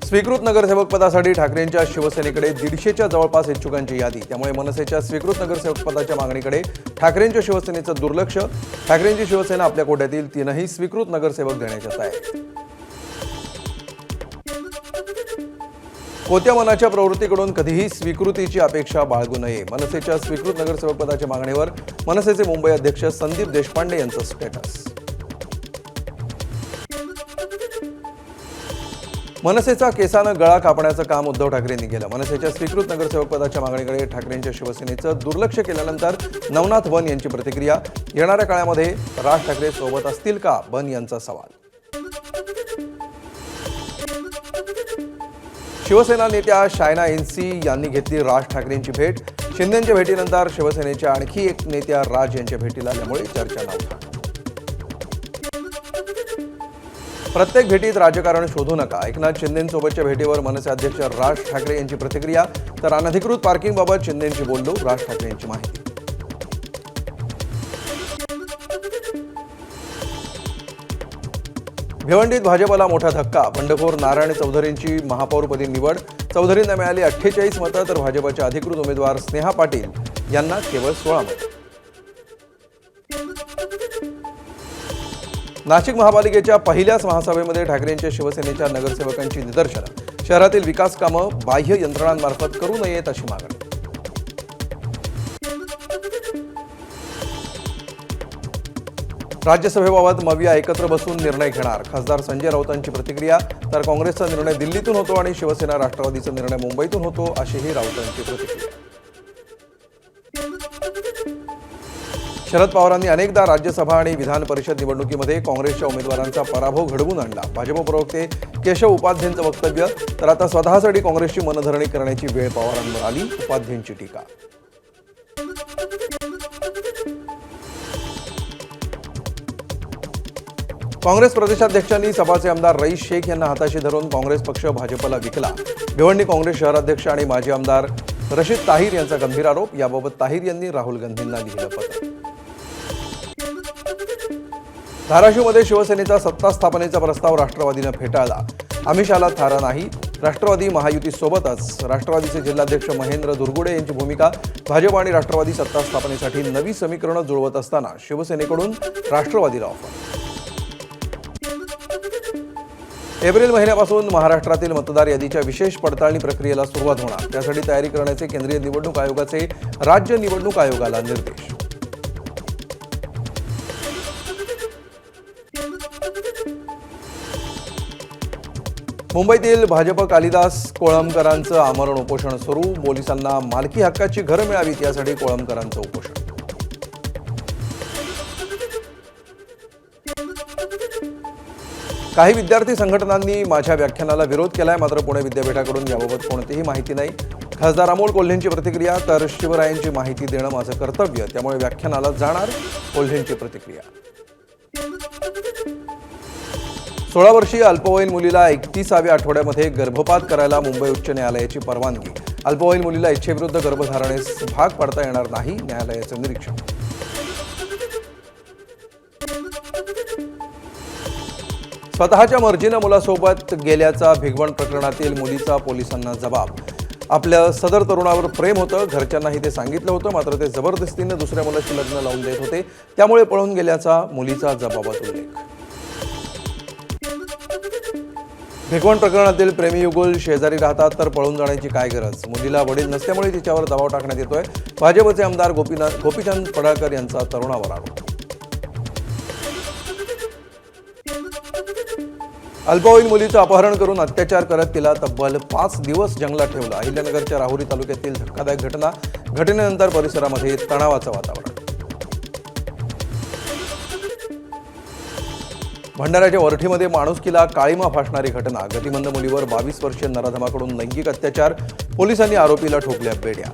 स्वीकृत नगरसेवक पदासाठी ठाकरेंच्या शिवसेनेकडे 150च्या जवळपास इच्छुकांची यादी। त्यामुळे मनसेच्या स्वीकृत नगरसेवक पदाच्या मागणीकडे ठाकरेंच्या शिवसेनेचं दुर्लक्ष। ठाकरेंची शिवसेना आपल्या कोट्यातील 3ही स्वीकृत नगरसेवक देण्याच्या तयारीत। कोत्या मनाच्या प्रवृत्तीकडून कधीही स्वीकृतीची अपेक्षा बाळगू नये। मनसेच्या स्वीकृत नगरसेवक पदाच्या मागणीवर मनसेचे मुंबई अध्यक्ष संदीप देशपांडे यांचं स्टेटस। मनसेचा केसानं गळा कापण्याचं काम उद्धव ठाकरेंनी केलं। मनसेच्या स्वीकृत नगरसेवक पदाच्या मागणीकडे ठाकरेंच्या शिवसेनेचं दुर्लक्ष केल्यानंतर नवनाथ बन यांची प्रतिक्रिया। येणाऱ्या काळामध्ये राज ठाकरे सोबत असतील का, बन यांचा सवाल। शिवसेना नेत्या शायना एनसी यांनी घेतली राज ठाकरेंची भेट। शिंदेंच्या भेटीनंतर शिवसेनेच्या आणखी एक नेत्या राज यांच्या भेटीला आल्यामुळे चर्चा नव्हती। प्रत्येक भेटीत राजकारण शोधू नका, एकनाथ शिंदेंसोबतच्या भेटीवर मनसे अध्यक्ष राज ठाकरे यांची प्रतिक्रिया। तर अनधिकृत पार्किंगबाबत शिंदेंशी बोललो, राज ठाकरे यांची माहिती। भिवंडीत भाजपला मोठा धक्का। बंडखोर नारायण चौधरींची महापौरपदी निवड। चौधरींना मिळाली 48 मतं, तर भाजपच्या अधिकृत उमेदवार स्नेहा पाटील यांना केवळ 16 मतं। नाशिक महापालिकेच्या पहिल्याच महासभेमध्ये ठाकरेंच्या शिवसेनेच्या नगरसेवकांची निदर्शनं। शहरातील विकास कामं बाह्य यंत्रणांमार्फत करू नयेत अशी मागणी। राज्यसभेबाबत मविया एकत्र बसून निर्णय घेणार, खासदार संजय राऊतांची प्रतिक्रिया। तर काँग्रेसचा निर्णय दिल्लीतून होतो आणि शिवसेना राष्ट्रवादीचा निर्णय मुंबईतून होतो अशीही राऊतांची प्रतिक्रिया। शरद पवारांनी अनेकदा राज्यसभा आणि विधान परिषद निवडणुकीमध्ये काँग्रेसच्या उमेदवारांचा पराभव घडवून आणला। भाजप प्रवक्ते केशव उपाध्येंचं वक्तव्य। तर आता स्वतःसाठी काँग्रेसची मनधरणी करण्याची वेळ पवारांवर आली, उपाध्येंची टीका। काँग्रेस प्रदेशाध्यक्षांनी सपाचे आमदार रईस शेख यांना हाताशी धरून काँग्रेस पक्ष भाजपला विकला। भिवंडी काँग्रेस शहराध्यक्ष आणि माजी आमदार रशीद ताहीर यांचा गंभीर आरोप। याबाबत ताहीर यांनी राहुल गांधींना लिहिलं पत्र। धाराशिवमध्ये शिवसेनेचा सत्ता स्थापनेचा प्रस्ताव राष्ट्रवादीनं फेटाळला। आमिषाला थारा नाही, राष्ट्रवादी महायुतीसोबतच। राष्ट्रवादीचे जिल्हाध्यक्ष महेंद्र दुर्गुडे यांची भूमिका। भाजप आणि राष्ट्रवादी सत्ता स्थापनेसाठी नवी समीकरणं जुळवत असताना शिवसेनेकडून राष्ट्रवादीला ऑफर। एप्रिल महिन्यापासून महाराष्ट्रातील मतदार यादीच्या विशेष पडताळणी प्रक्रियेला सुरुवात होणार। त्यासाठी तयारी करण्याचे केंद्रीय निवडणूक आयोगाचे राज्य निवडणूक आयोगाला निर्देश। मुंबईतील भाजप कालिदास कोळंबकरांचं आमरण उपोषण सुरू। पोलिसांना मालकी हक्काची घरं मिळावीत यासाठी कोळंबकरांचं उपोषण। काही विद्यार्थी संघटनांनी माझ्या व्याख्यानाला विरोध केलाय, मात्र पुणे विद्यापीठाकडून याबाबत कोणतीही माहिती नाही। खासदार अमोल कोल्हेंची प्रतिक्रिया। तर शिवरायांची माहिती देणं माझं कर्तव्य, त्यामुळे व्याख्यानाला जाणार, कोल्हेंची प्रतिक्रिया। 16 वर्षीय अल्पवयीन मुलीला 31व्या आठवड्यामध्ये गर्भपात करायला मुंबई उच्च न्यायालयाची परवानगी। अल्पवयीन मुलीला इच्छेविरुद्ध गर्भधारणेस भाग पाडता येणार नाही, न्यायालयाचं निरीक्षण। स्वतःच्या मर्जीनं मुलासोबत गेल्याचा भिगवण प्रकरणातील मुलीचा पोलिसांना जबाब। आपल्या सदर तरुणावर प्रेम होतं, घरच्यांनाही ते सांगितलं होतं, मात्र ते जबरदस्तीने दुसऱ्या मुलाशी लग्न लावून देत होते, त्यामुळे पळून गेल्याचा मुलीचा जबाबात उल्लेख। भिगवण प्रकरणातील प्रेमीयुगुल शेजारी राहतात, तर पळून जाण्याची काय गरज। मुलीला वडील नसल्यामुळे तिच्यावर दबाव टाकण्यात येतोय, भाजपचे आमदार गोपीचंद पडळकर यांचा तरुणावर आरोप। अल्पवयीन मुलीचं अपहरण करून अत्याचार करत तिला तब्बल 5 दिवस जंगलात ठेवलं। अहिल्यानगरच्या राहुरी तालुक्यातील धक्कादायक घटना। घटनेनंतर परिसरामध्ये तणावाचं वातावरण। भंडाऱ्याच्या वरठीमध्ये माणुसकीला काळीमा फासणारी घटना। गतिमंद मुलीवर 22 वर्षीय नराधमाकडून लैंगिक अत्याचार। पोलिसांनी आरोपीला ठोकल्या बेड्या।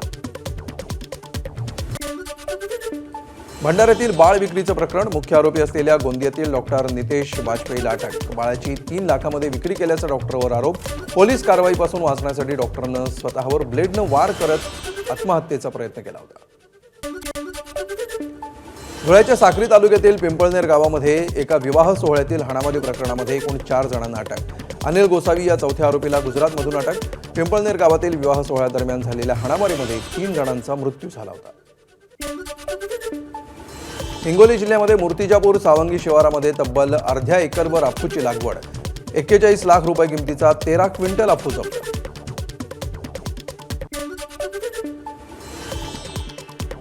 भंडाऱ्यातील बाळ विक्रीचं प्रकरण। मुख्य आरोपी असलेल्या गोंदियातील डॉक्टर नितेश वाजपेयीला अटक। बाळाची 3 लाखांमध्ये विक्री केल्याचा डॉक्टरवर आरोप। पोलीस कारवाईपासून वाचण्यासाठी डॉक्टरनं स्वतःवर ब्लेडनं वार करत आत्महत्येचा प्रयत्न केला होता। धुळ्याच्या साक्री तालुक्यातील पिंपळनेर गावामध्ये एका विवाह सोहळ्यातील हाणामारी प्रकरणामध्ये एकूण 4 जणांना अटक। अनिल गोसावी या चौथ्या आरोपीला गुजरातमधून अटक. पिंपळनेर गावातील विवाह सोहळ्यादरम्यान झालेल्या हाणामारीमध्ये 3 जणांचा मृत्यू झाला होता. हिंगोली जिल्ह्यामध्ये मूर्तिजापूर सावंगी शिवारामध्ये तब्बल अर्ध्या एकरवर अफूची लागवड. 41 लाख रुपये किमतीचा 13 क्विंटल अफू जप्त.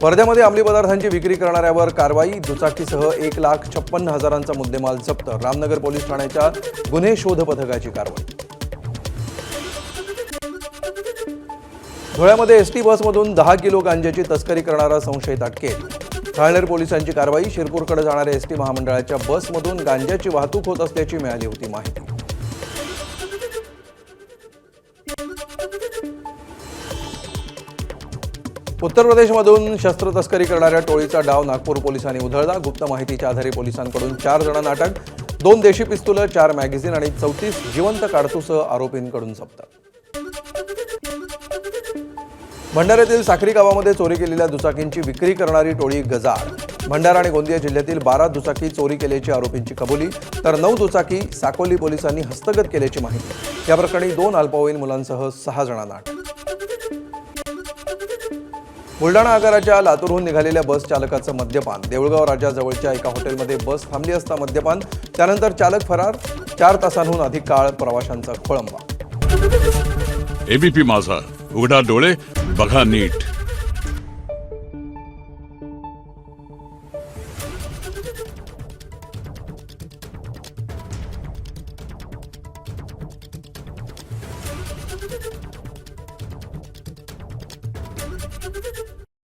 वर्ध्यामध्ये अंमली पदार्थांची विक्री करणाऱ्यावर कारवाई. दुचाकीसह 1,56,000चा मुद्देमाल जप्त. रामनगर पोलीस ठाण्याच्या गुन्हे शोध पथकाची कारवाई. धुळ्यामध्ये एसटी बसमधून 10 किलो गांजाची तस्करी करणारा संशयित अटकेत. थाळनेर पोलिसांची कारवाई. शिरपूरकडे जाणाऱ्या एसटी महामंडळाच्या बसमधून गांजाची वाहतूक होत असल्याची मिळाली होती माहिती. उत्तर प्रदेशमधून शस्त्र तस्करी करणाऱ्या टोळीचा डाव नागपूर पोलिसांनी उधळला. गुप्त माहितीच्या आधारे पोलिसांकडून 4 जणांना अटक. 2 देशी पिस्तुलं, 4 मॅगझिन आणि 34 जिवंत काडतूसह आरोपींकडून जप्त. भंडाऱ्यातील साखरी गावामध्ये चोरी केलेल्या दुचाकींची विक्री करणारी टोळी गजाआड. भंडारा आणि गोंदिया जिल्ह्यातील 12 दुचाकी चोरी केल्याची आरोपींची कबुली, तर 9 दुचाकी साकोली पोलिसांनी हस्तगत केल्याची माहिती. या प्रकरणी 2 अल्पवयीन मुलांसह 6 जणांना अटक. बुलडाणा आगाराच्या लातूरहून निघालेल्या बस चालकाचं मद्यपान. देऊळगाव राजाजवळच्या एका हॉटेलमध्ये बस थांबली असता मद्यपान. त्यानंतर चालक फरार. 4 तासांहून अधिक काळ प्रवाशांचा खोळंबा. एबीपी माझा, उघडा डोळे बघा नीट.